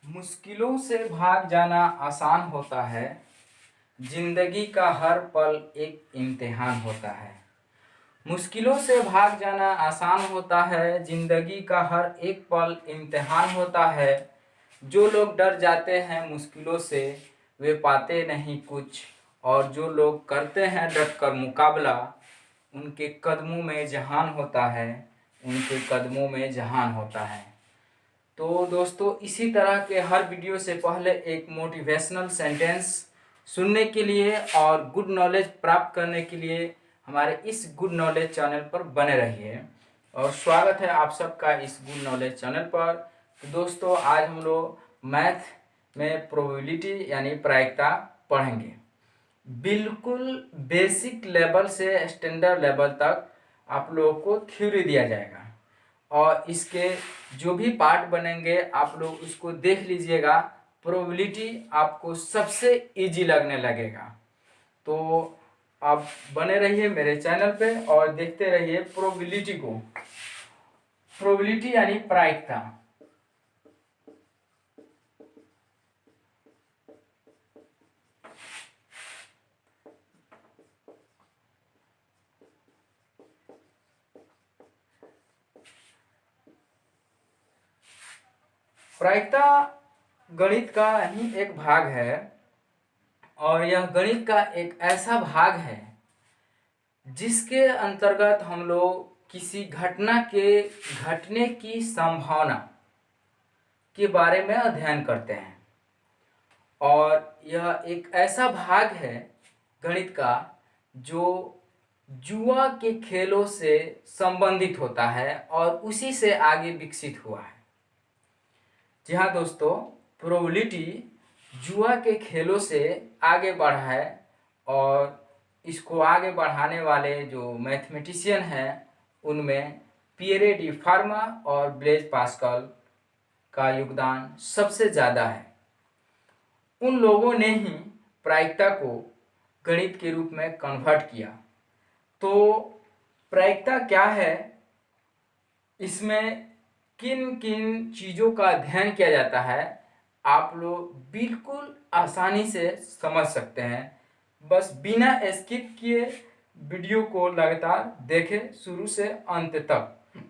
मुश्किलों से भाग जाना आसान होता है। जिंदगी का हर पल एक इम्तिहान होता है। मुश्किलों से भाग जाना आसान होता है। जिंदगी का हर एक पल इम्तिहान होता है। जो लोग डर जाते हैं मुश्किलों से वे पाते नहीं कुछ, और जो लोग करते हैं डट कर मुकाबला उनके कदमों में जहान होता है। उनके कदमों में जहान होता है। तो दोस्तों, इसी तरह के हर वीडियो से पहले एक मोटिवेशनल सेंटेंस सुनने के लिए और गुड नॉलेज प्राप्त करने के लिए हमारे इस गुड नॉलेज चैनल पर बने रहिए। और स्वागत है आप सबका इस गुड नॉलेज चैनल पर। तो दोस्तों, आज हम लोग मैथ में प्रोबेबिलिटी यानी प्रायिकता पढ़ेंगे। बिल्कुल बेसिक लेवल से स्टैंडर्ड लेवल तक आप लोगों को थ्योरी दिया जाएगा, और इसके जो भी पार्ट बनेंगे आप लोग उसको देख लीजिएगा। प्रोबेबिलिटी आपको सबसे इजी लगने लगेगा। तो आप बने रहिए मेरे चैनल पे और देखते रहिए प्रोबेबिलिटी को। प्रोबेबिलिटी यानी प्रायिकता। प्रायिकता गणित का ही एक भाग है, और यह गणित का एक ऐसा भाग है जिसके अंतर्गत हम लोग किसी घटना के घटने की संभावना के बारे में अध्ययन करते हैं। और यह एक ऐसा भाग है गणित का जो जुआ के खेलों से संबंधित होता है और उसी से आगे विकसित हुआ है। जी हाँ दोस्तों, प्रोबेबिलिटी जुआ के खेलों से आगे बढ़ा है, और इसको आगे बढ़ाने वाले जो मैथमेटिशियन हैं उनमें पियरे डी फार्मा और ब्लेज पास्कल का योगदान सबसे ज़्यादा है। उन लोगों ने ही प्रायिकता को गणित के रूप में कन्वर्ट किया। तो प्रायिकता क्या है, इसमें किन किन चीज़ों का अध्ययन किया जाता है, आप लोग बिल्कुल आसानी से समझ सकते हैं। बस बिना स्किप किए वीडियो को लगातार देखें शुरू से अंत तक।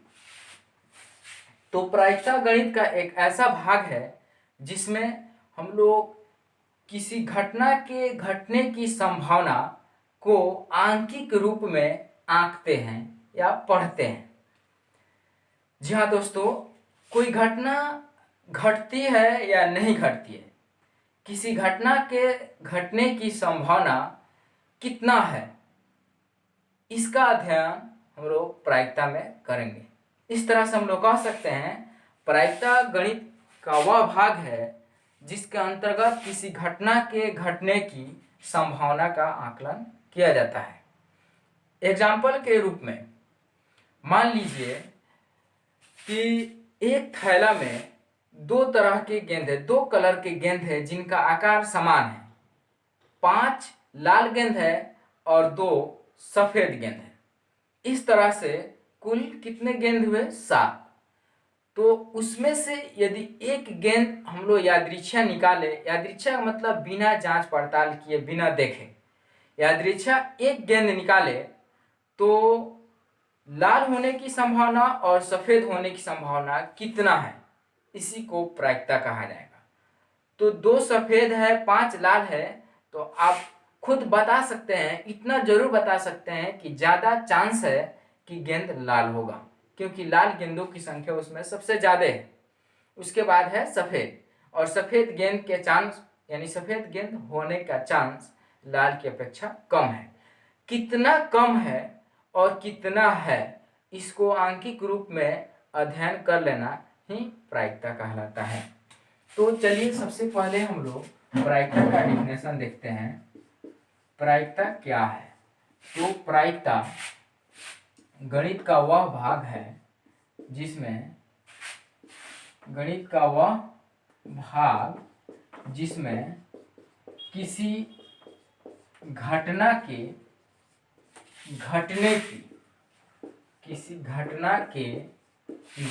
तो प्रायिकता गणित का एक ऐसा भाग है जिसमें हम लोग किसी घटना के घटने की संभावना को आंकिक रूप में आंकते हैं या पढ़ते हैं। जी हाँ दोस्तों, कोई घटना घटती है या नहीं घटती है, किसी घटना के घटने की संभावना कितना है, इसका अध्ययन हम लोग प्रायिकता में करेंगे। इस तरह से हम लोग कह सकते हैं प्रायिकता गणित का वह भाग है जिसके अंतर्गत किसी घटना के घटने की संभावना का आकलन किया जाता है। एग्जाम्पल के रूप में मान लीजिए कि एक थैला में दो तरह के गेंद है, दो कलर के गेंद है जिनका आकार समान है। 5 लाल गेंद है और 2 सफेद गेंद है। इस तरह से कुल कितने गेंद हुए? 7। तो उसमें से यदि एक गेंद हम लोग यादृच्छा निकाले, यादृच्छा मतलब बिना जांच पड़ताल किए, बिना देखे यादृच्छा एक गेंद निकाले, तो लाल होने की संभावना और सफेद होने की संभावना कितना है, इसी को प्रायिकता कहा जाएगा। तो 2 सफेद है 5 लाल है, तो आप खुद बता सकते हैं, इतना जरूर बता सकते हैं कि ज़्यादा चांस है कि गेंद लाल होगा, क्योंकि लाल गेंदों की संख्या उसमें सबसे ज़्यादा है। उसके बाद है सफ़ेद, और सफ़ेद गेंद के चांस यानी सफ़ेद गेंद होने का चांस लाल की अपेक्षा कम है। कितना कम है और कितना है, इसको आंकिक रूप में अध्ययन कर लेना ही प्रायिकता कहलाता है। तो चलिए सबसे पहले हम लोग प्रायिकता का डेफिनेशन देखते हैं। प्रायिकता क्या है? तो प्रायिकता गणित का वह भाग है जिसमें किसी घटना के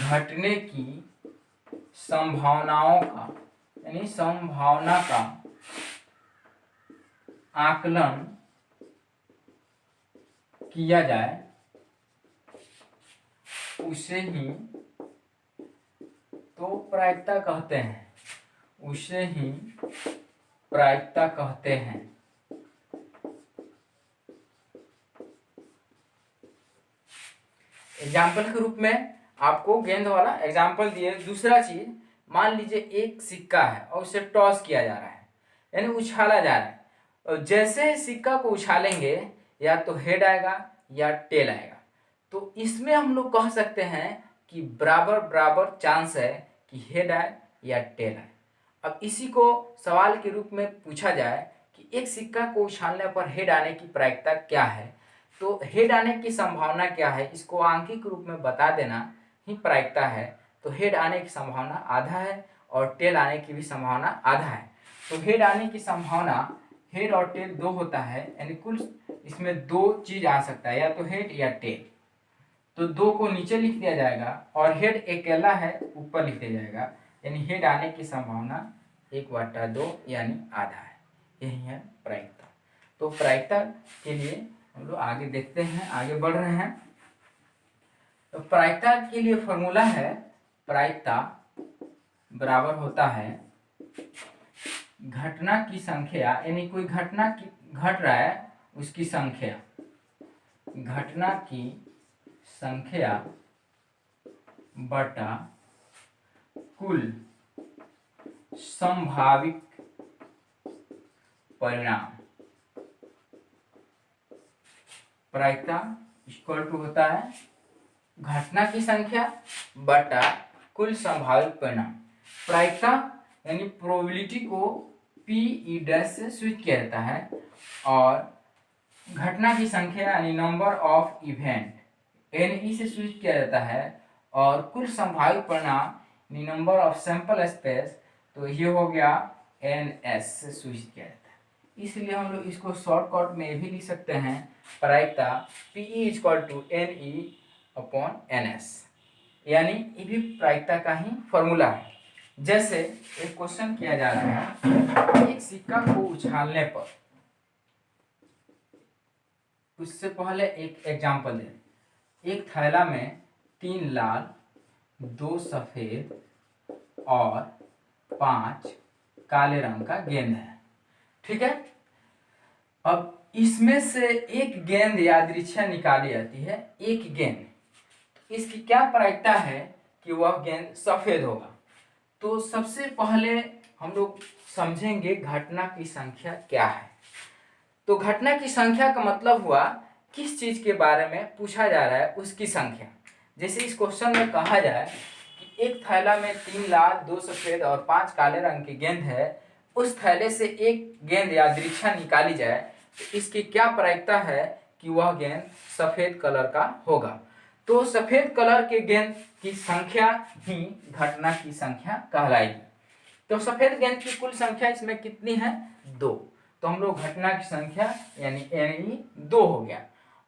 घटने की संभावनाओं का यानी संभावना का आकलन किया जाए उसे ही तो प्रायिकता कहते हैं, उसे ही प्रायिकता कहते हैं। एग्जाम्पल के रूप में आपको गेंद वाला एग्जाम्पल दिए। दूसरा चीज, मान लीजिए एक सिक्का है और उसे टॉस किया जा रहा है, यानी उछाला जा रहा है, और जैसे ही सिक्का को उछालेंगे या तो हेड आएगा या टेल आएगा। तो इसमें हम लोग कह सकते हैं कि बराबर बराबर चांस है कि हेड आए या टेल आए। अब इसी को सवाल के रूप में पूछा जाए कि एक सिक्का को उछालने पर हेड आने की प्रायिकता क्या है, तो हेड आने की संभावना क्या है, इसको आंकिक रूप में बता देना ही प्रायिकता है। तो हेड आने की संभावना आधा है और टेल आने की भी संभावना आधा है। तो हेड आने की संभावना, हेड और टेल दो होता है, यानी कुल इसमें दो चीज आ सकता है, या तो हेड या टेल। तो दो को नीचे लिख दिया जाएगा और हेड अकेला है ऊपर लिख दिया जाएगा, यानी हेड आने की संभावना 1/2 यानी आधा है। यही है प्रायिकता। तो प्रायिकता के लिए हम लोग आगे देखते हैं, आगे बढ़ रहे हैं। तो प्रायिकता के लिए फॉर्मूला है, प्रायिकता बराबर होता है घटना की संख्या, यानी कोई घटना की घट रहा है उसकी संख्या, घटना की संख्या बटा कुल संभावित परिणाम। प्रायिकता इक्वल टू होता है घटना की संख्या बटा कुल संभावित परिणाम। प्रायिकता यानी प्रोबेबिलिटी को पी डैश से स्विच किया जाता है, और घटना की संख्या यानी नंबर ऑफ इवेंट एन से स्विच किया जाता है, और कुल संभावित परिणाम यानी नंबर ऑफ सैंपल स्पेस, तो ये हो गया एन से स्विच किया जाता है। इसलिए हम लोग इसको शॉर्टकट में भी लिख सकते हैं, प्रायिकता पी इक्वल टू NE/NS, यानी ये भी प्रायिकता का ही फॉर्मूला है। जैसे एक क्वेश्चन किया जा रहा है, एक सिक्का को उछालने पर, उससे पहले एक एग्जांपल दे। एक थैला में 3 लाल, 2 सफेद और 5 काले रंग का गेंद है, ठीक है। अब इसमें से एक गेंद यादृच्छा निकाली जाती है, एक गेंद, इसकी क्या प्रायिकता है कि वह गेंद सफेद होगा। तो सबसे पहले हम लोग समझेंगे घटना की संख्या क्या है। तो घटना की संख्या का मतलब हुआ किस चीज के बारे में पूछा जा रहा है उसकी संख्या। जैसे इस क्वेश्चन में कहा जाए कि एक थैला में 3 लाल, 2 सफेद और 5 काले रंग की गेंद है, उस थैले से एक गेंद यादृच्छा निकाली जाए, तो इसकी क्या प्रायिकता है कि वह गेंद सफेद कलर का होगा। तो सफेद कलर के गेंद की संख्या ही घटना की संख्या कहलाएगी। तो सफेद गेंद की कुल संख्या इसमें कितनी है, 2। तो हम लोग घटना की संख्या यानी NE 2 हो गया,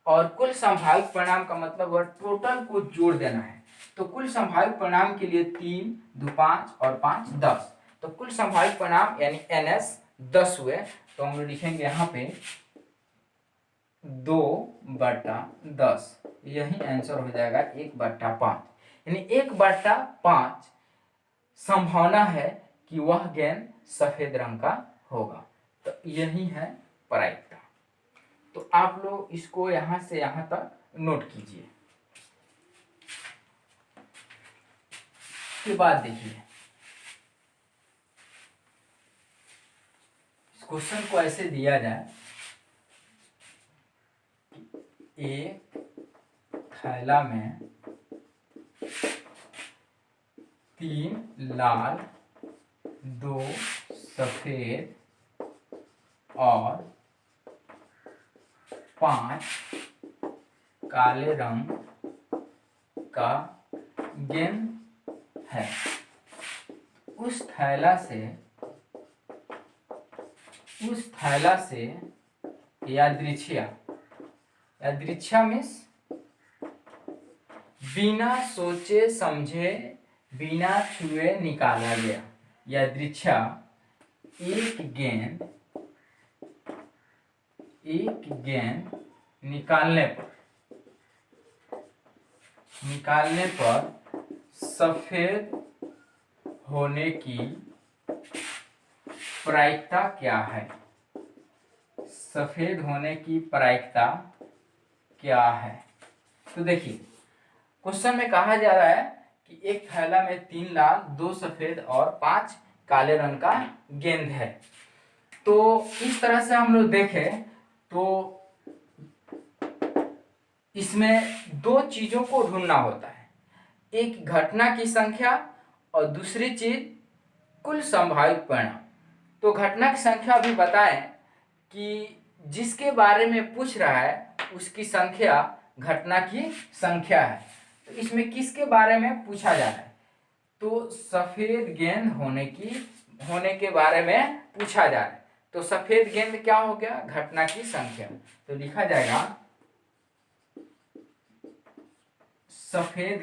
और कुल संभावित परिणाम का मतलब वह टोटल को जोड़ देना है। तो कुल संभावित परिणाम के लिए 3, 2, 5 और 5 10, तो कुल संभावित परिणाम यानी NS 10 हुए। तो हम लोग लिखेंगे यहाँ पे 2/10, यही आंसर हो जाएगा 1/5, यानी 1/5 संभावना है कि वह गेंद सफेद रंग का होगा। तो यही है प्रायिकता। तो आप लोग इसको यहां से यहां तक नोट कीजिए। उसके बाद देखिए, इस क्वेश्चन को ऐसे दिया जाए, एक थैला में 3 लाल, 2 सफेद और 5 काले रंग का गेंद है। उस थैला से यादृच्छा मीन्स बिना सोचे समझे, बिना छुए निकाला गया। यादृच्छा एक गेंद निकालने पर सफेद होने की प्रायिकता क्या है? सफेद होने की प्रायिकता क्या है? तो देखिए, क्वेश्चन में कहा जा रहा है कि एक थैला में 3 लाल, 2 सफेद और 5 काले रंग का गेंद है। तो इस तरह से हम लोग देखें तो इसमें 2 चीजों को ढूंढना होता है, एक घटना की संख्या और दूसरी चीज कुल संभावित परिणाम। तो घटना की संख्या भी बताएं कि जिसके बारे में पूछ रहा है उसकी संख्या घटना की संख्या है। तो इसमें किसके बारे में पूछा जा रहा है? तो सफेद गेंद होने के बारे में पूछा जा रहा है। तो सफेद गेंद क्या हो गया? घटना की संख्या। तो लिखा जाएगा सफेद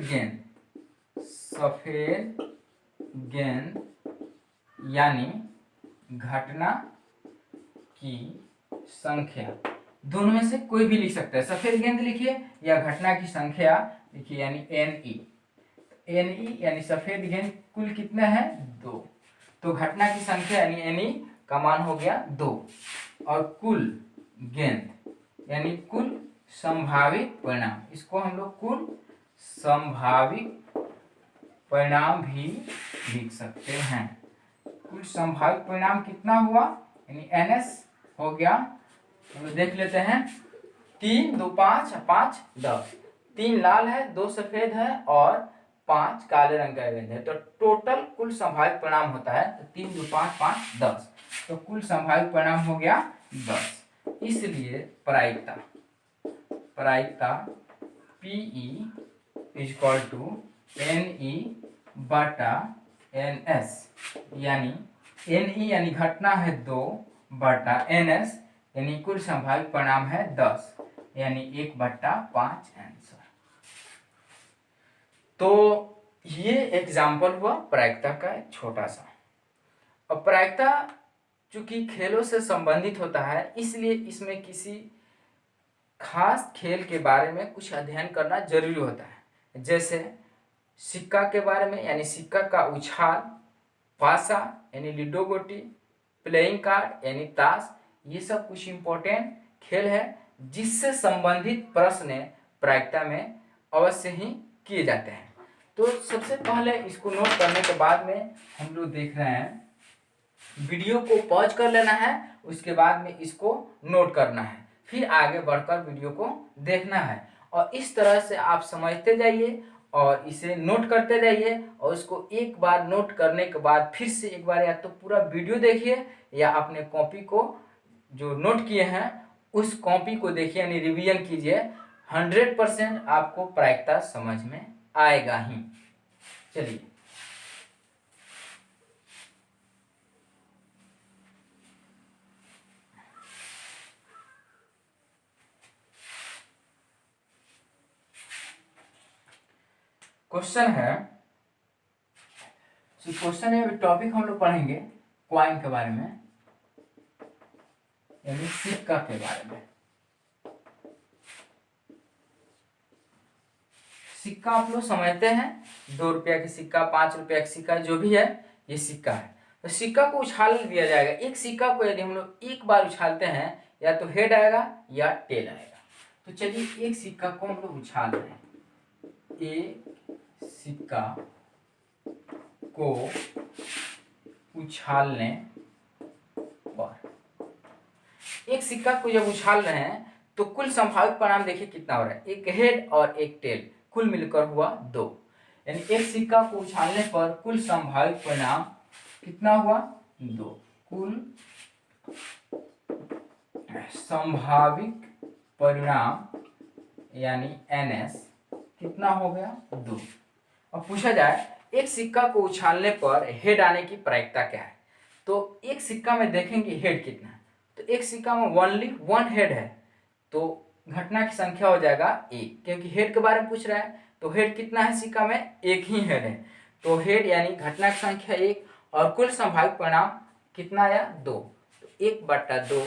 गेंद यानी घटना की संख्या। दोनों में से कोई भी लिख सकता है, सफेद गेंद लिखिए या घटना की संख्या लिखिए, यानी NE यानी सफेद गेंद कुल कितने हैं? 2। तो घटना की संख्या यानी NE का मान हो गया 2 और कुल गेंद यानी कुल संभावित परिणाम, इसको हम लोग कुल संभावित परिणाम भी लिख सकते हैं। कुल संभावित परिणाम कितना हुआ? यानी NS हो गया। हम लोग देख लेते हैं, 3 2 5 5 10, 3 लाल है, 2 सफेद है और 5 काले रंग का गेंद है। तो टोटल कुल संभावित परिणाम होता है तो 3 2 5 5 10, तो कुल संभावित परिणाम हो गया 10। इसलिए प्रायिकता PE = NE बटा NS, यानी NE यानी घटना है 2 बटा NS यानी कुल संभावित परिणाम है 10, यानी 1/5 आंसर। तो ये एग्जाम्पल हुआ प्रायिकता का छोटा सा। अब प्रायिकता चूंकि खेलों से संबंधित होता है, इसलिए इसमें किसी खास खेल के बारे में कुछ अध्ययन करना जरूरी होता है। जैसे सिक्का के बारे में, यानी सिक्का का उछाल, पासा यानी लूडो गोटी, प्लेइंग कार्ड यानी ताश, ये सब कुछ इम्पोर्टेंट खेल है जिससे संबंधित प्रश्न प्रायिकता में अवश्य ही किए जाते हैं। तो सबसे पहले इसको नोट करने के बाद में हम लोग देख रहे हैं, वीडियो को पॉज कर लेना है, उसके बाद में इसको नोट करना है, फिर आगे बढ़कर वीडियो को देखना है और इस तरह से आप समझते जाइए और इसे नोट करते जाइए। और इसको एक बार नोट करने के बाद फिर से एक बार या तो पूरा वीडियो देखिए या अपने कॉपी को जो नोट किए हैं उस कॉपी को देखिए, यानी रिवीजन कीजिए। 100% आपको प्रायिकता समझ में आएगा ही। चलिए, क्वेश्चन है, क्वेश्चन है, टॉपिक हम लोग पढ़ेंगे कॉइन के बारे में, यानी सिक्का के बारे में। सिक्का आप लोग समझते हैं, 2 रुपया का सिक्का, 5 रुपया का सिक्का, जो भी है ये सिक्का है। तो सिक्का को उछाल दिया जाएगा। एक सिक्का को यदि हम लोग एक बार उछालते हैं, या तो हेड आएगा या टेल आएगा। तो चलिए एक सिक्का को हम लोग उछाल रहे हैं। एक सिक्का को उछालने पर, एक सिक्का को जब उछाल रहे हैं तो कुल संभावित परिणाम देखिए कितना हो रहा है, एक हेड और एक टेल, कुल मिलकर हुआ 2। यानी एक सिक्का को उछालने पर कुल संभावित परिणाम कितना हुआ? 2। कुल संभावित परिणाम यानी NS कितना हो गया? 2। अब पूछा जाए एक सिक्का को उछालने पर हेड आने की प्रायिकता क्या है? तो एक सिक्का में देखेंगे हेड कितना है, तो एक सिक्का में ओनली 1 हेड है, तो घटना की संख्या हो जाएगा 1, क्योंकि हेड के बारे में पूछ रहा है। तो हेड कितना है सिक्का में? 1 ही हेड है, तो हेड यानी घटना की संख्या 1 और कुल संभावित परिणाम कितना आया? 2। तो 1/2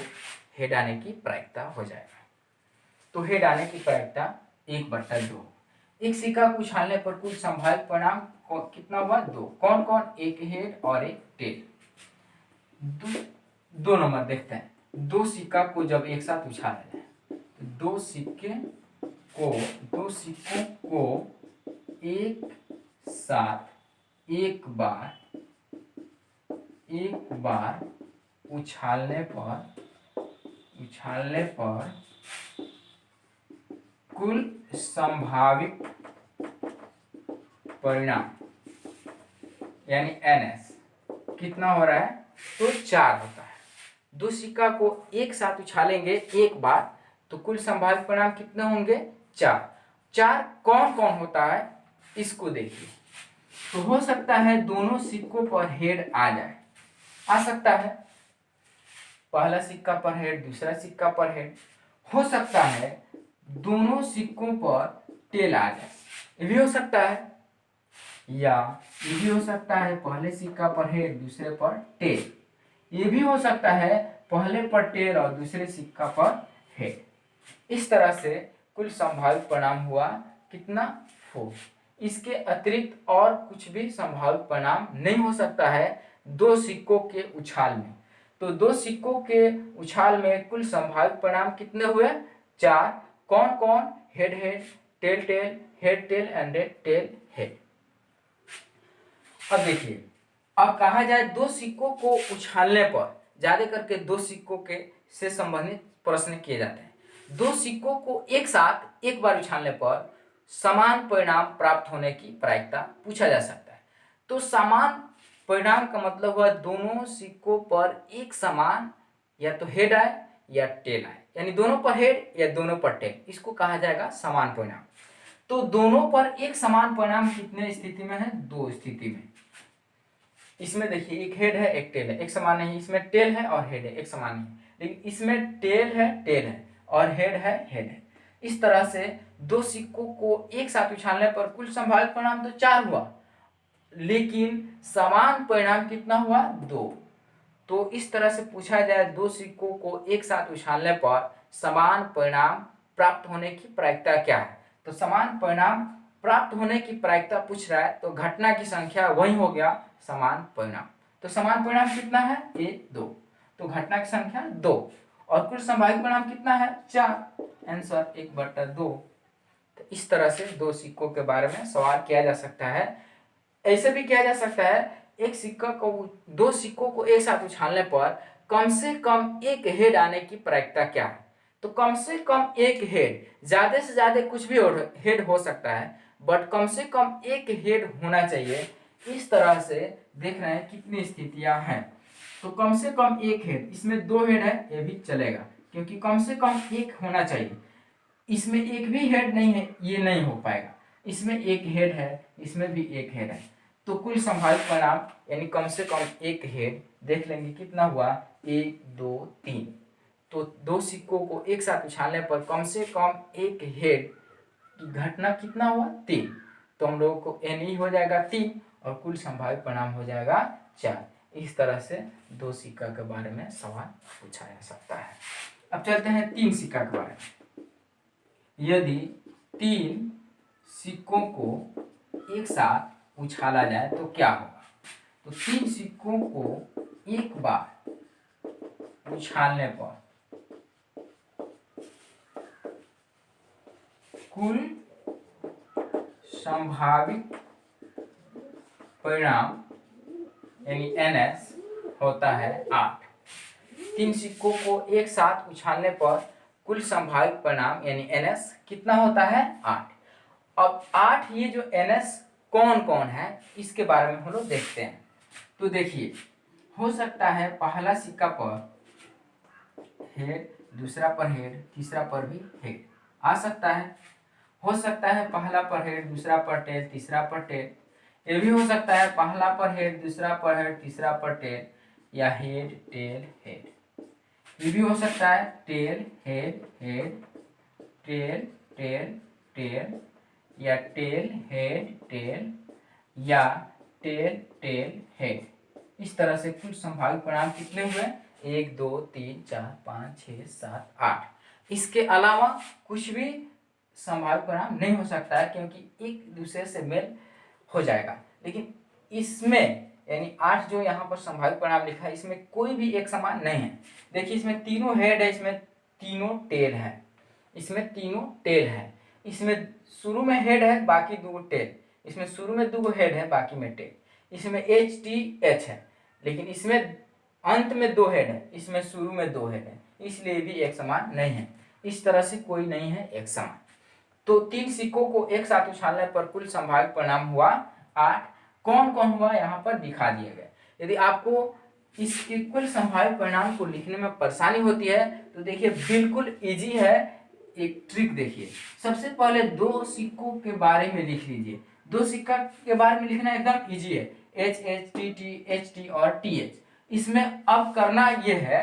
हेड आने की प्रायिकता हो जाएगा। तो हेड आने की प्रायिकता 1/2। एक सिक्का को उछालने पर कुल संभावित परिणाम कितना हुआ? 2। कौन कौन? एक हेड और एक टेल। 2 नंबर देखते हैं। 2 सिक्का को जब एक साथ उछाला जाए तो 2 सिक्कों को एक साथ एक बार उछालने पर कुल संभावित परिणाम यानी NS कितना हो रहा है? तो 4 होता है। 2 सिक्का को एक साथ उछालेंगे एक बार तो कुल संभावित परिणाम कितने होंगे? 4। 4 कौन कौन होता है इसको देखिए। तो हो सकता है दोनों सिक्कों पर हेड आ जाए, आ सकता है पहला सिक्का पर हेड, दूसरा सिक्का पर हेड। हो सकता है दोनों सिक्कों पर टेल आ जाए, ये भी हो सकता है। या ये भी हो सकता है पहले सिक्का पर हेड, दूसरे पर टेल। ये भी हो सकता है पहले पर टेल और दूसरे सिक्का पर हेड। इस तरह से कुल संभावित परिणाम हुआ कितना? 4। इसके अतिरिक्त और कुछ भी संभावित परिणाम नहीं हो सकता है 2 सिक्कों के उछाल में। तो 2 सिक्कों के उछाल में कुल संभावित परिणाम कितने हुए? 4। कौन कौन? Head head, tail tail, head tail and tail head. अब देखिए, अब कहा जाए 2 सिक्कों को उछालने पर, ज्यादा करके 2 सिक्कों के से संबंधित प्रश्न किए जाते हैं। 2 सिक्कों को एक साथ एक बार उछालने पर समान परिणाम प्राप्त होने की प्रायिकता पूछा जा सकता है। तो समान परिणाम का मतलब हुआ दोनों सिक्कों पर एक समान या तो हेड आए या टेल आए, यानी दोनों पर हेड या दोनों पर टेल, इसको कहा जाएगा समान परिणाम। तो दोनों पर एक समान परिणाम कितने स्थिति में है? 2 स्थिति में। इसमें देखिए एक हेड है एक टेल है, एक समान नहीं। इसमें टेल है और हेड है, एक समान नहीं। लेकिन इसमें टेल है और हेड है। इस तरह से 2 सिक्कों को एक साथ उछालने पर कुल संभावित परिणाम तो 4 हुआ, लेकिन समान परिणाम कितना हुआ? 2। तो इस तरह से पूछा जाए 2 सिक्कों को एक साथ उछालने पर समान परिणाम प्राप्त होने की प्रायिकता क्या है? तो समान परिणाम प्राप्त होने की प्रायिकता पूछ रहा है तो घटना की संख्या वही हो गया समान परिणाम। तो समान परिणाम कितना है? 2। तो घटना की संख्या 2 और कुल संभावित परिणाम कितना है? 4। आंसर 1/2। तो इस तरह से 2 सिक्कों के बारे में सवाल किया जा सकता है। ऐसे भी किया जा सकता है एक सिक्का को 2 सिक्कों को एक साथ उछालने पर कम से कम एक हेड आने की प्रायिकता क्या है? तो कम से कम एक हेड, ज्यादा से ज्यादा कुछ भी हेड हो सकता है, बट कम से कम एक हेड होना चाहिए। इस तरह से देख रहे हैं कितनी स्थितियां हैं। तो कम से कम एक हेड, इसमें 2 हेड है ये भी चलेगा, क्योंकि कम से कम एक होना चाहिए। इसमें एक भी हेड नहीं है, ये नहीं हो पाएगा। इसमें एक हेड है, इसमें भी एक हेड है। तो कुल संभावित परिणाम यानी कम से कम एक हेड देख लेंगे कितना हुआ? 1 2 3। तो 2 सिक्कों को एक साथ उछालने पर कम से कम एक हेड की घटना कितना हुआ? 3। तो हम लोगों को एन हो जाएगा 3 और कुल संभावित परिणाम हो जाएगा 4। इस तरह से 2 सिक्का के बारे में सवाल पूछा जा सकता है। अब चलते हैं 3 सिक्का के बारे में। यदि 3 सिक्कों को एक साथ उछाला जाए तो क्या होगा? तो 3 सिक्कों को एक बार उछालने पर कुल संभावित परिणाम यानी NS होता है 8। 3 सिक्कों को एक साथ उछालने पर कुल संभावित परिणाम यानी NS कितना होता है? 8। अब 8 ये जो NS कौन कौन है इसके बारे में हम लोग देखते हैं। तो देखिए, हो सकता है पहला सिक्का पर हेड, दूसरा पर हेड, तीसरा पर भी हेड आ सकता है। हो सकता है पहला पर हेड, दूसरा पर टेल, तीसरा पर टेल। ये भी हो सकता है पहला पर हेड, दूसरा पर हेड, तीसरा पर टेल, या हेड टेल हेड। ये भी हो सकता है tail head head, tail tail tail, या टेल हेड टेल, या टेल टेल हेड। इस तरह से कुल संभावित परिणाम कितने हुए? 1 2 3 4 5 6 7 8। इसके अलावा कुछ भी संभावित परिणाम नहीं हो सकता है, क्योंकि एक दूसरे से मेल हो जाएगा। लेकिन इसमें यानी 8 जो यहाँ पर संभावित परिणाम लिखा है, इसमें कोई भी एक समान नहीं है। देखिए इसमें तीनों हेड है, इसमें तीनों टेल है, इसमें तीनों टेल है। इसमें शुरू में हेड है, बाकी दो टेल। इसमें शुरू में दो हेड है, बाकी में टेल। इसमें एच टी एच है, लेकिन इसमें अंत में दो हेड है, इसमें शुरू में दो हेड है, इसलिए भी एक समान नहीं है। इस तरह से कोई नहीं है एक समान। तो 3 सिक्कों को एक साथ उछालने पर कुल संभावित परिणाम हुआ 8। कौन कौन हुआ यहाँ पर दिखा दिया गया। यदि आपको इसके कुल संभावित परिणाम को लिखने में परेशानी होती है तो देखिए बिल्कुल इजी है। एक ट्रिक देखिए, सबसे पहले 2 सिक्कों के बारे में लिख लीजिए। 2 सिक्का के बारे में लिखना एकदम इजी है, H H T T H T और टी एच। इसमें अब करना यह है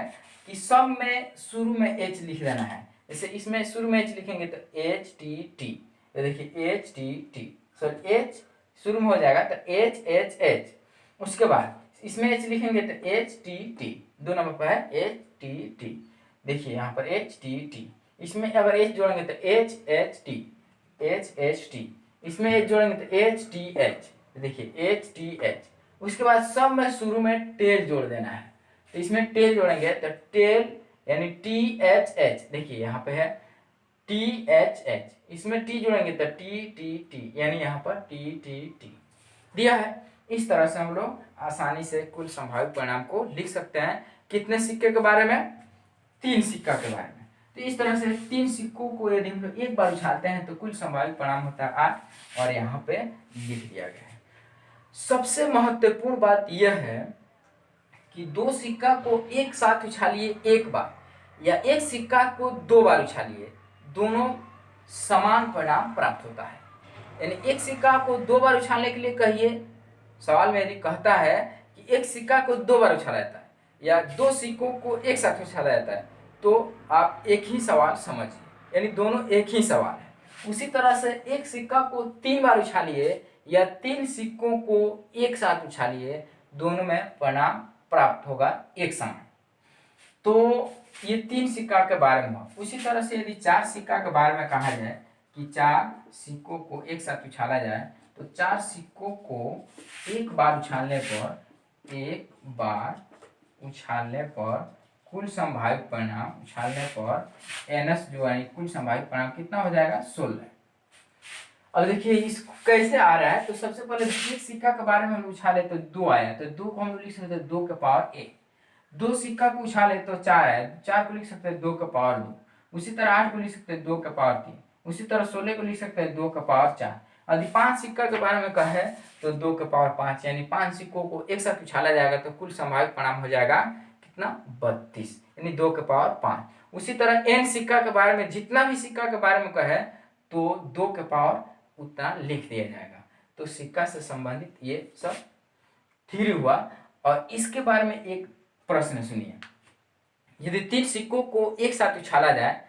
कि सब में शुरू में एच लिख देना है। जैसे इसमें शुरू में एच लिखेंगे तो एच टी टी, तो देखिए H T T, sorry H शुरू में हो जाएगा तो एच एच एच। उसके बाद इसमें एच लिखेंगे तो एच टी टी, 2 नंबर पर है एच टी टी। देखिए यहाँ पर एच टी टी। इसमें अगर एच जोड़ेंगे तो H H T, H H T. इसमें एच जोड़ेंगे तो एच टी एच, देखिए एच टी एच। उसके बाद सब में शुरू में टेल जोड़ देना है, तो इसमें टेल जोड़ेंगे तो टेल यानी टी एच एच, देखिए यहाँ पे है टी एच एच। इसमें टी जोड़ेंगे तो टी टी टी, यानी यहाँ पर टी टी टी दिया है। इस तरह से हम लोग आसानी से कुल संभावित परिणाम को लिख सकते हैं। कितने सिक्के के बारे में? 3 सिक्का के बारे में। तो इस तरह से 3 सिक्कों को यदि हम लोग एक बार उछालते हैं तो कुल संभावित परिणाम होता है 8, और यहाँ पे लिख दिया गया है। सबसे महत्वपूर्ण बात यह है कि 2 सिक्का को एक साथ उछालिए एक बार, या एक सिक्का को 2 बार उछालिए, दोनों समान परिणाम प्राप्त होता है। यानी एक सिक्का को 2 बार उछालने के लिए कहिए, सवाल में यदि कहता है कि एक सिक्का को 2 बार उछाला जाता है या 2 सिक्कों को एक साथ उछाला जाता है, तो आप एक ही सवाल समझिए, यानी दोनों एक ही सवाल है। उसी तरह से एक सिक्का को 3 बार उछालिए या 3 सिक्कों को एक साथ उछालिए, दोनों में परिणाम प्राप्त होगा एक समान। तो ये 3 सिक्का के बारे में हुआ। उसी तरह से यदि 4 सिक्का के बारे में कहा जाए कि 4 सिक्कों को एक साथ उछाला जाए, तो 4 सिक्कों को एक बार उछालने पर कुल संभावित परिणाम उछालने पर एनएस जो है कुल संभावित परिणाम कितना हो जाएगा? 16। अब देखिए इसको कैसे आ रहा है। तो सबसे पहले एक सिक्का के बारे में हम उछाले तो 2 आया, तो 2 को हम लिख सकते हैं 2 के पावर 1। 2 सिक्का को उछाले तो 4 आया, 4 को लिख सकते हैं 2 के पावर 2। उसी तरह 8 को लिख सकते हैं 2 के पावर 3। उसी तरह 16 को लिख सकते हैं 2 के पावर 4। यदि 5 सिक्का के बारे में कहे तो 2 के पावर 5, यानी 5 सिक्कों को एक साथ उछाला जाएगा तो कुल संभावित परिणाम हो जाएगा कितना? 32, यानी 2 के पावर 5। उसी तरह n सिक्का के बारे में जितना भी सिक्का के बारे में कहे तो 2 के पावर उतना लिख दिया जाएगा। तो सिक्का से संबंधित ये सब थ्योरी हुआ। और इसके बारे में एक प्रश्न सुनिए, यदि 3 सिक्कों को एक साथ उछाला जाए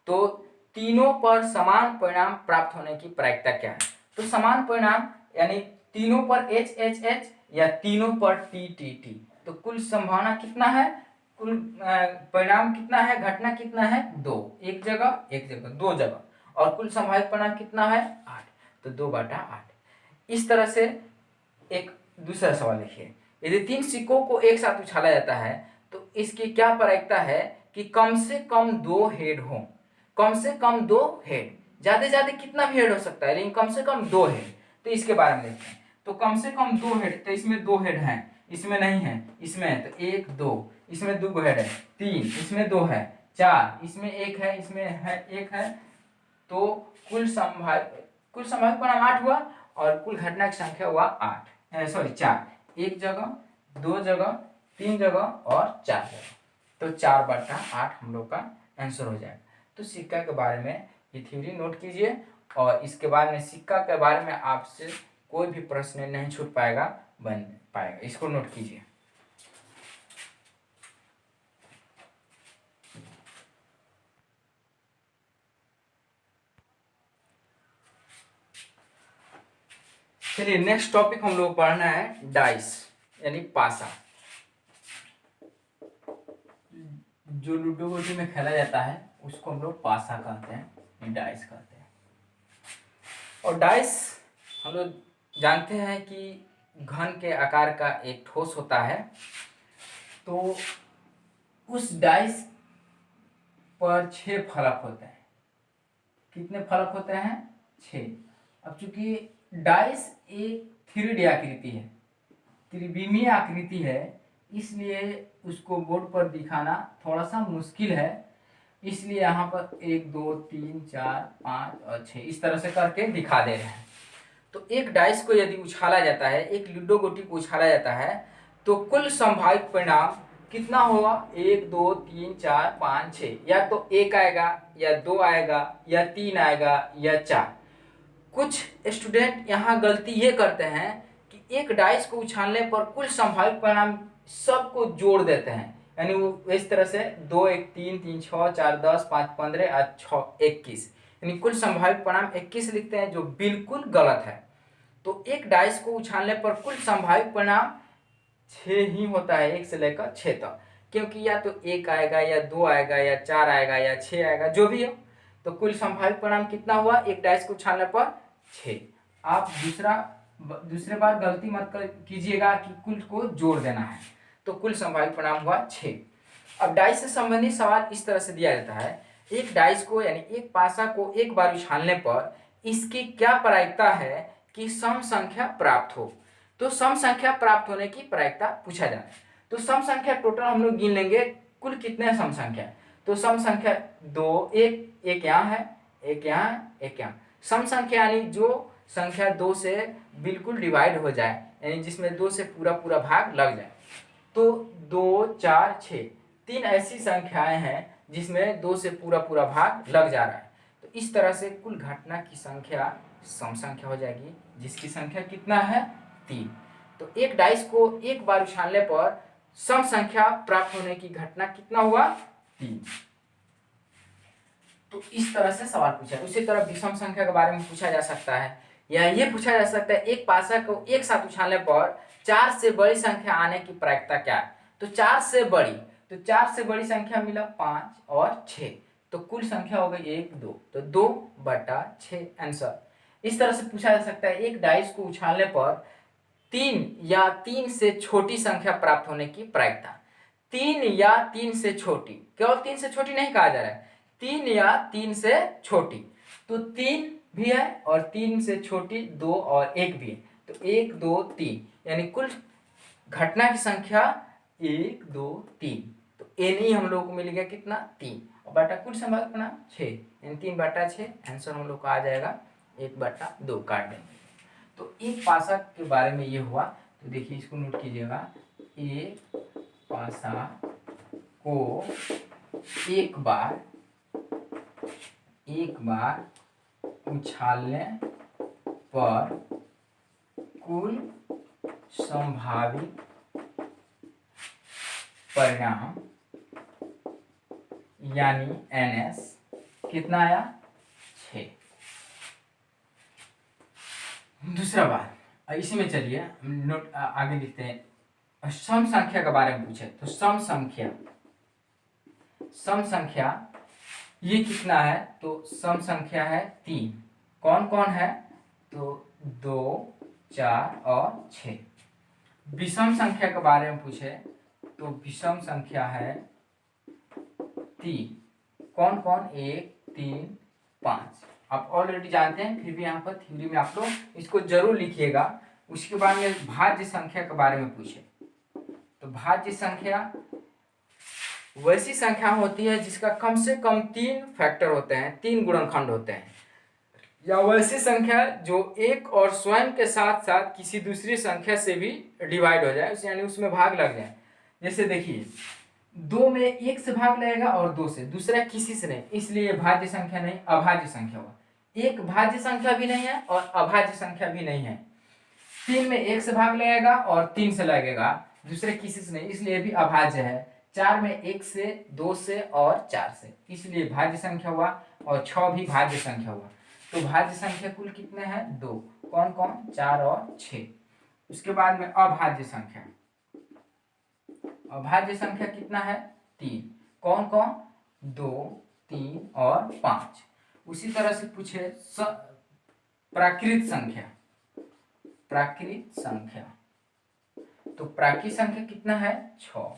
तो तीनों पर समान परिणाम प्राप्त होने की प्रायिकता क्या है? तो समान परिणाम यानी तीनों पर एच एच एच या तीनों पर टी टी टी, तो कुल संभावना कितना है? कुल परिणाम कितना है? घटना कितना है? 2, एक जगह 2 जगह, और कुल संभावित परिणाम कितना है? 8, तो 2/8। इस तरह से एक दूसरा सवाल लिखिए, यदि 3 सिक्कों को एक साथ उछाला जाता है तो इसकी क्या प्रायिकता है कि कम से कम 2 हेड हो? कम से कम 2 हेड, ज्यादा से ज्यादा कितना भी हेड हो सकता है, लेकिन कम से कम 2 हेड। तो इसके बारे में देखते हैं। तो कम से कम 2 हेड, तो इसमें 2 हेड हैं, इसमें नहीं है, इसमें है तो 1 2, इसमें 2 हेड है 3, इसमें 2 है 4, इसमें 1 है, इसमें है 1 है। तो कुल संभावित परिणाम 8 हुआ, और कुल घटना की संख्या हुआ 4, एक जगह 2 जगह 3 जगह और 4 जगह, तो 4/8 हम लोग का आंसर हो जाएगा। तो सिक्का के बारे में ये थ्योरी नोट कीजिए, और इसके बाद में सिक्का के बारे में आपसे कोई भी प्रश्न नहीं छूट पाएगा, इसको नोट कीजिए। चलिए नेक्स्ट टॉपिक हम लोग पढ़ना है डाइस यानी पासा। जो लूडो गोटी में खेला जाता है उसको हम लोग पासा कहते हैं, डाइस कहते हैं। और डाइस हम लोग जानते हैं कि घन के आकार का एक ठोस होता है। तो उस डाइस पर 6 फलक होते हैं। कितने फलक होते हैं? 6। अब चूंकि डाइस एक 3D आकृति है, त्रिविमीय आकृति है, इसलिए उसको बोर्ड पर दिखाना थोड़ा सा मुश्किल है। इसलिए यहाँ पर 1 2 3 4 5 और 6 इस तरह से करके दिखा दे रहे हैं। तो एक डाइस को यदि उछाला जाता है, एक लूडो गोटी को उछाला जाता है, तो कुल संभावित परिणाम कितना होगा? 1 2 3 4 5 6। या तो 1 आएगा, या 2 आएगा, या 3 आएगा, या 4। कुछ स्टूडेंट यहाँ गलती ये करते हैं कि एक डाइस को उछालने पर कुल संभावित परिणाम सबको जोड़ देते हैं, यानी वो इस तरह से 2 1 3 3 6 4 10 5 15 और 6 21, यानी कुल संभावित परिणाम 21 लिखते हैं, जो बिल्कुल गलत है। तो एक डाइस को उछालने पर कुल संभावित परिणाम 6 ही होता है, 1 से लेकर 6 तक, क्योंकि या तो 1 आएगा, या 2 आएगा, या 4 आएगा, या 6 आएगा, जो भी हो। तो कुल संभावित परिणाम कितना हुआ एक डाइस को उछालने पर? 6। आप दूसरे बार गलती मत कीजिएगा कि कुल को जोड़ देना है। तो कुल संभावित परिणाम हुआ 6। अब डाइस से संबंधित सवाल इस तरह से दिया जाता है, एक डाइस को यानी एक पासा को एक बार उछालने पर इसकी क्या प्रायिकता है कि सम संख्या प्राप्त हो। तो सम संख्या प्राप्त होने की प्रायिकता पूछा जाता है। तो सम संख्या टोटल हम लोग गिन लेंगे, कुल कितने सम संख्या। तो सम संख्या 2, एक यहाँ है, एक यहाँ है, एक यहाँ। सम संख्या यानी जो संख्या 2 से बिल्कुल डिवाइड हो जाए, यानी जिसमें 2 से पूरा पूरा भाग लग जाए। तो 2 4 6 3 ऐसी संख्याएं हैं जिसमें 2 से पूरा पूरा भाग लग जा रहा है। तो इस तरह से कुल घटना की संख्या सम संख्या हो जाएगी, जिसकी संख्या कितना है? 3। तो एक डाइस को एक बार उछालने पर सम संख्या प्राप्त होने की घटना कितना हुआ? 3। तो इस तरह से सवाल पूछा। उसी तरह विषम संख्या के बारे में पूछा जा सकता है, या ये पूछा जा सकता है एक पासा को एक साथ उछालने पर 4 से बड़ी संख्या आने की प्रायिकता क्या है। तो 4 से बड़ी, तो 4 से बड़ी संख्या मिला 5 और 6, तो कुल संख्या हो गई 1 2, तो 2/6 आंसर। इस तरह से पूछा जा सकता है एक डाइस को उछालने पर 3 या 3 से छोटी संख्या प्राप्त होने की प्रायिकता। 3 या 3 से छोटी, केवल 3 से छोटी नहीं कहा जा रहा है, 3 या 3 से छोटी। तो 3 भी है और 3 से छोटी 2 और 1 भी है, तो 1 2 3, यानी कुल घटना की संख्या 1 2 3। तो एन ही हम लोग को मिल गया कितना? 3, और बटा कुल संभावित परिणाम 6, यानी 3/6 आंसर हम लोग का आ जाएगा 1/2 काट देंगे। तो एक पासा के बारे में ये हुआ। तो देखिए इसको नोट कीजिएगा, एक पासा को एक बार उछालने पर कुल संभावित परिणाम यानी NS कितना आया? 6। दूसरा बात, इसी में चलिए नोट आगे लिखते हैं। सम संख्या के बारे में पूछे तो सम संख्या ये कितना है? तो सम संख्या है 3। कौन कौन है? तो 2 4 और 6। विषम संख्या के बारे में पूछे तो विषम संख्या है 3। कौन कौन? 1 3 5। आप ऑलरेडी जानते हैं, फिर भी यहाँ पर थ्योरी में आप लोग इसको जरूर लिखिएगा। उसके बाद में भाज्य संख्या के बारे में पूछे तो भाज्य संख्या वैसी संख्या होती है जिसका कम से कम 3 फैक्टर होते हैं, 3 गुणनखंड होते हैं, या वैसी संख्या जो एक और स्वयं के साथ साथ किसी दूसरी संख्या से भी डिवाइड हो जाए, यानी उसमें भाग लग जाए। जैसे देखिए 2 में 1 से भाग लगेगा और 2 से, दूसरा किसी से नहीं, इसलिए भाज्य संख्या नहीं, अभाज्य संख्या हुआ। एक भाज्य संख्या भी नहीं है और अभाज्य संख्या भी नहीं है। 3 में 1 से भाग लगेगा और 3 से लगेगा, दूसरे किसी से नहीं, इसलिए भी अभाज्य है। 4 में 1 से, 2 से और 4 से, इसलिए भाज्य संख्या हुआ। और 6 भी भाज्य संख्या हुआ। तो भाज्य संख्या कुल कितने हैं? 2। कौन कौन? 4 और 6। उसके बाद में अभाज्य संख्या, अभाज्य संख्या कितना है? 3। कौन कौन? 2, 3 और 5। उसी तरह से पूछे प्राकृत संख्या। प्राकृत संख्या, तो प्राकृत संख्या कितना है? 6।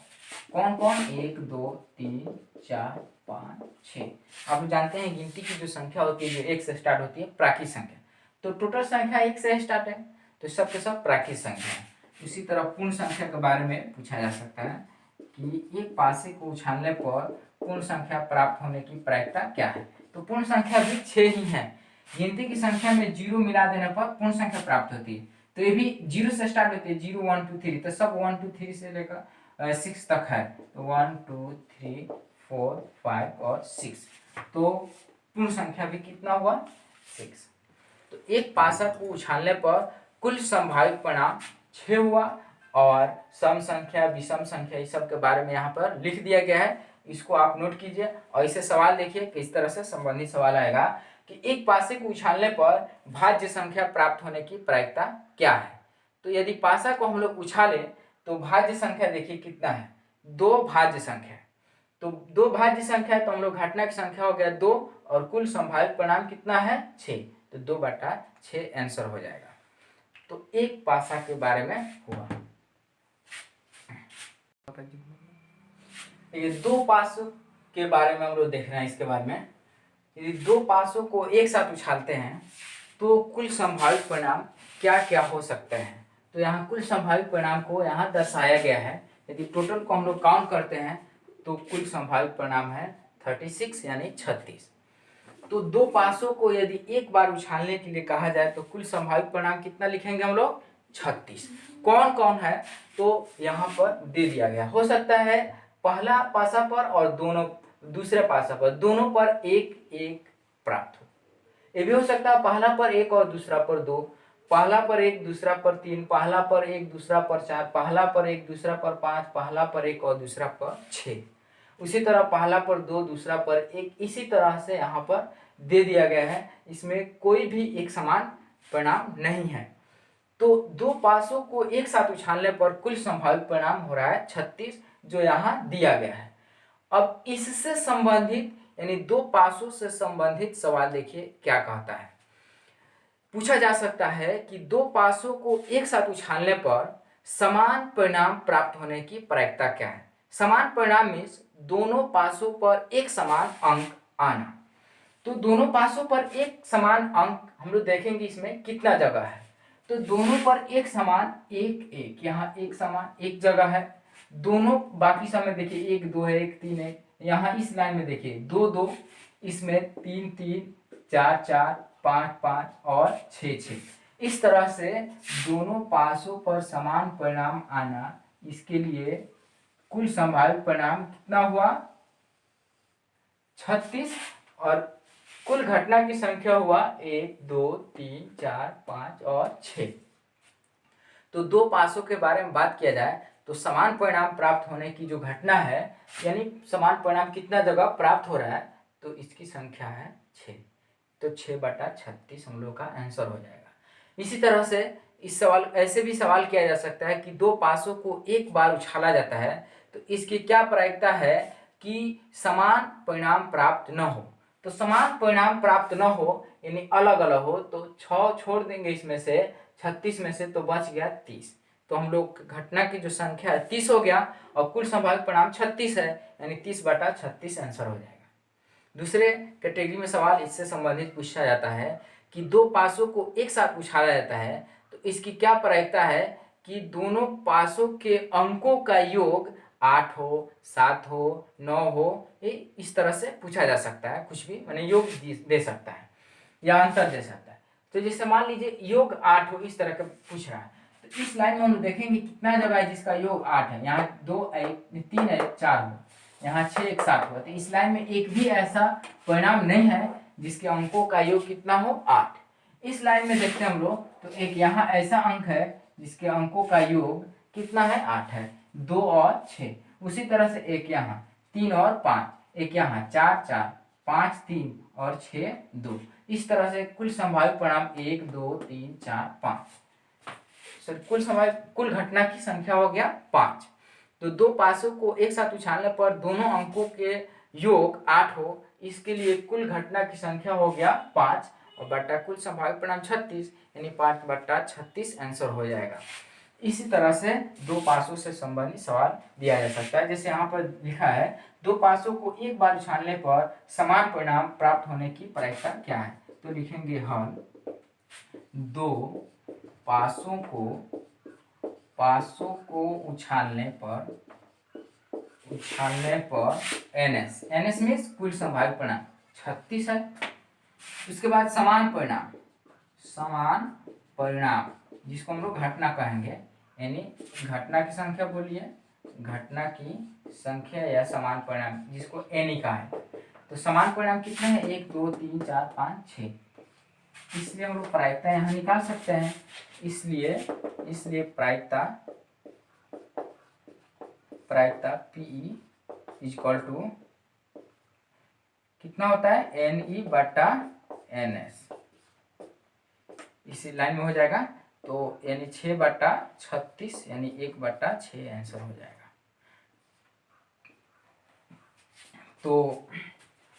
कौन कौन? 1, 2, 3, 4, 5, 6। आप जानते हैं गिनती की जो संख्या होती है जो 1 से स्टार्ट होती है प्राकृत संख्या, तो टोटल संख्या 1 से स्टार्ट है, तो सब के सब प्राकृत संख्या है। उसी तरह पूर्ण संख्या के बारे में पूछा जा सकता है कि एक पासे को उछालने पर पूर्ण संख्या प्राप्त होने की प्रायिकता क्या है? तो पूर्ण संख्या भी 6 ही है। गिनती की संख्या में 0 मिला देने पर पूर्ण संख्या प्राप्त होती है, तो ये भी 0 से स्टार्ट होती है, 0, 1, 2, 3, तो सब 1, 2, 3 से लेकर 6 तक है, तो 1, 2, 3, 4, 5 और 6, तो पूर्ण संख्या भी कितना हुआ? 6। तो एक पासा को उछालने पर कुल संभावित परिणाम 6 हुआ, और सम संख्या, विषम संख्या, इस सब के बारे में यहाँ पर लिख दिया गया है, इसको आप नोट कीजिए। और इसे सवाल देखिए किस तरह से संबंधित सवाल आएगा कि एक पासे को उछालने पर भाज्य संख्या प्राप्त होने की प्रायिकता क्या है? तो यदि पासा को हम लोग उछाले तो भाज्य संख्या देखिए कितना है? 2 भाज्य संख्या है, तो 2 भाज्य संख्या है, तो हम लोग घटना की संख्या हो गया 2, और कुल संभावित परिणाम कितना है? 6, तो 2/6 आंसर हो जाएगा। तो एक पासा के बारे में हुआ। ये 2 पासों के बारे में हम लोग देख रहे हैं। इसके बारे में यदि 2 पासों को एक साथ उछालते हैं तो कुल संभावित परिणाम क्या क्या हो सकते हैं? तो यहाँ कुल संभावित परिणाम को यहाँ दर्शाया गया है। यदि टोटल को हम लोग काउंट करते हैं तो कुल संभावित परिणाम है 36 यानी 36। तो 2 पासों को यदि एक बार उछालने के लिए कहा जाए तो कुल संभावित परिणाम कितना लिखेंगे हम लोग? 36। कौन कौन है? तो यहाँ पर दे दिया गया। हो सकता है पहला पासा पर और दोनों दूसरे पासा पर, दोनों पर एक एक प्राप्त हो। ये भी हो सकता है पहला पर 1 और दूसरा पर 2, पहला पर 1 दूसरा पर 3, पहला पर 1 दूसरा पर 4, पहला पर 1 दूसरा पर 5, पहला पर 1 और दूसरा पर 6। उसी तरह पहला पर 2 दूसरा पर 1, इसी तरह से यहाँ पर दे दिया गया है। इसमें कोई भी एक समान परिणाम नहीं है। तो 2 पासों को एक साथ उछालने पर कुल संभावित परिणाम हो रहा है 36, जो यहाँ दिया गया है। अब इससे संबंधित यानी 2 पासों से संबंधित सवाल देखिए क्या कहता है। पूछा जा सकता है कि 2 पासों को एक साथ उछालने पर समान परिणाम प्राप्त होने की प्रायिकता क्या है? समान परिणाम मीन्स दोनों पासों पर एक समान अंक आना। तो दोनों पासों पर एक समान अंक हम लोग देखेंगे इसमें कितना जगह है। तो दोनों पर एक समान 1 1, यहाँ एक समान एक जगह है। दोनों बाकी समय देखिए 1 2 है, 1 3 है, यहाँ इस लाइन में देखिए 2 2, इसमें 3 3, 4 4, 5 5 और 6 6। इस तरह से दोनों पासों पर समान परिणाम आना, इसके लिए कुल संभावित परिणाम कितना हुआ? 36, और कुल घटना की संख्या हुआ 1 2 3 4 5 और 6। तो 2 पासों के बारे में बात किया जाए तो समान परिणाम प्राप्त होने की जो घटना है, यानी समान परिणाम कितना जगह प्राप्त हो रहा है, तो इसकी संख्या है 6, तो 6/36 हम लोग का आंसर हो जाएगा। इसी तरह से इस सवाल ऐसे भी सवाल किया जा सकता है कि 2 पासों को एक बार उछाला जाता है तो इसकी क्या प्रायिकता है कि समान परिणाम प्राप्त न हो। तो समान परिणाम प्राप्त न हो यानी अलग अलग हो, तो 6 छोड़ देंगे इसमें से, 36 में से, तो बच गया 30। तो हम लोग घटना की जो संख्या है 30 हो गया, और कुल संभावित परिणाम 36 है, यानी 30/36 आंसर हो जाएगा। दूसरे कैटेगरी में सवाल इससे संबंधित पूछा जाता है कि 2 पासों को एक साथ उछाला जाता है तो इसकी क्या प्रायिकता है कि दोनों पासों के अंकों का योग 8 हो, 7 हो, 9 हो, ये इस तरह से पूछा जा सकता है। कुछ भी माने योग दे सकता है या अंतर दे सकता है। तो जैसे मान लीजिए योग 8 हो, इस तरह का पूछ रहा है, तो इस लाइन में हम देखेंगे कितना जगह है जिसका योग 8 है। यहाँ 2 3 है, 4 हो, यहाँ 6 1 7 हुआ, तो इस लाइन में एक भी ऐसा परिणाम नहीं है जिसके अंकों का योग कितना हो 8। इस लाइन में देखते हैं हम लोग, तो एक यहाँ ऐसा अंक है जिसके अंकों का योग कितना है 8 है, 2 और 6। उसी तरह से एक यहाँ 3 और 5, एक यहाँ 4 4, 5 3 और 6 2। इस तरह से कुल संभावित परिणाम 1 2 3 4 5, कुल घटना की संख्या हो गया 5। तो दो पासों को एक साथ उछालने पर दोनों अंकों के योग 8 हो, इसके लिए कुल घटना की संख्या हो गया 5 और बट्टा कुल संभावित परिणाम 36, यानी 5/36 आंसर हो जाएगा। इसी तरह से दो पासों से संबंधित सवाल दिया जा सकता है। जैसे यहाँ पर लिखा है दो पासों को एक बार उछालने पर समान परिणाम प्राप्त होने की प्रायिकता क्या है। तो लिखेंगे हम दो पासों को उछालने पर NS मीन्स कुल संभावित परिणाम 36 है। उसके बाद समान परिणाम जिसको हम लोग घटना कहेंगे, यानी घटना की संख्या बोलिए, घटना की संख्या या समान परिणाम जिसको एन का है। तो समान परिणाम कितने हैं, 1 2 3 4 5 6, इसलिए हम लोग प्रायिकता यहाँ निकाल सकते हैं। इसलिए प्रायिकता PE इक्वल टू कितना होता है, NE/NS, इसी लाइन में हो जाएगा। तो यानी 6/36 यानी 1/6 आंसर हो जाएगा। तो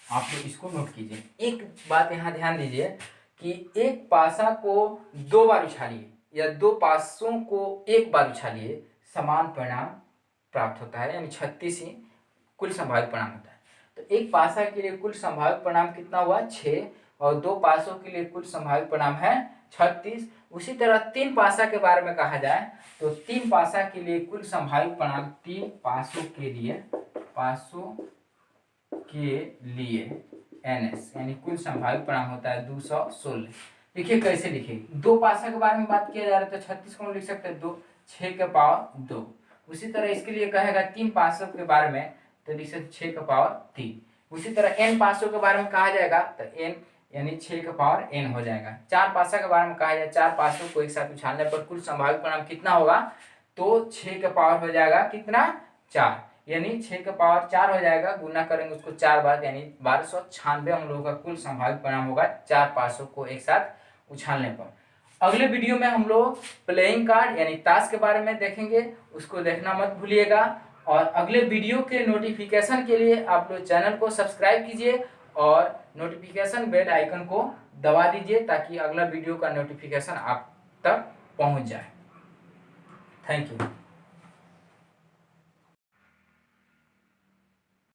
आप लोग इसको नोट कीजिए। एक बात यहाँ ध्यान दीजिए कि एक पासा को 2 बार उछालिए या दो पासों को एक बार उछालिए, समान परिणाम प्राप्त होता है, यानी 36 ही कुल संभावित परिणाम होता है। तो एक पासा के लिए कुल संभावित परिणाम कितना हुआ, 6, और दो पासों के लिए कुल संभावित परिणाम है 36। उसी तरह तीन पासा के बारे में कहा जाए तो तीन पासा के लिए कुल संभावित परिणाम, तीन पासों के लिए NS यानी कुल संभावित परिणाम होता है 216। देखिए कैसे लिखे, दो पासा के बारे में बात किया जा रहा है तो 36 को हम लिख सकते हैं 6 के पावर 2। उसी तरह इसके लिए कहेगा तीन पासों के बारे में तो लिख सकते 6 के पावर 3। उसी तरह n पासों के बारे में कहा जाएगा तो n यानी 6 के पावर n हो जाएगा। चार पासा के बारे में कहा जाए, चार पासों को एक साथ उछालने पर कुल संभावित परिणाम कितना होगा, तो 6 के पावर हो जाएगा कितना, 4, यानी 6 के पावर 4 हो जाएगा। गुना करेंगे उसको 4 बार, यानी 1296 हम लोगों का कुल संभावित परिणाम होगा चार पासों को एक साथ उछालने पर। अगले वीडियो में हम लोग प्लेइंग कार्ड यानी ताश के बारे में देखेंगे, उसको देखना मत भूलिएगा। और अगले वीडियो के नोटिफिकेशन के लिए आप लोग चैनल को सब्सक्राइब कीजिए और नोटिफिकेशन बेल आइकन को दबा दीजिए ताकि अगला वीडियो का नोटिफिकेशन आप तक पहुंच जाए। Thank you.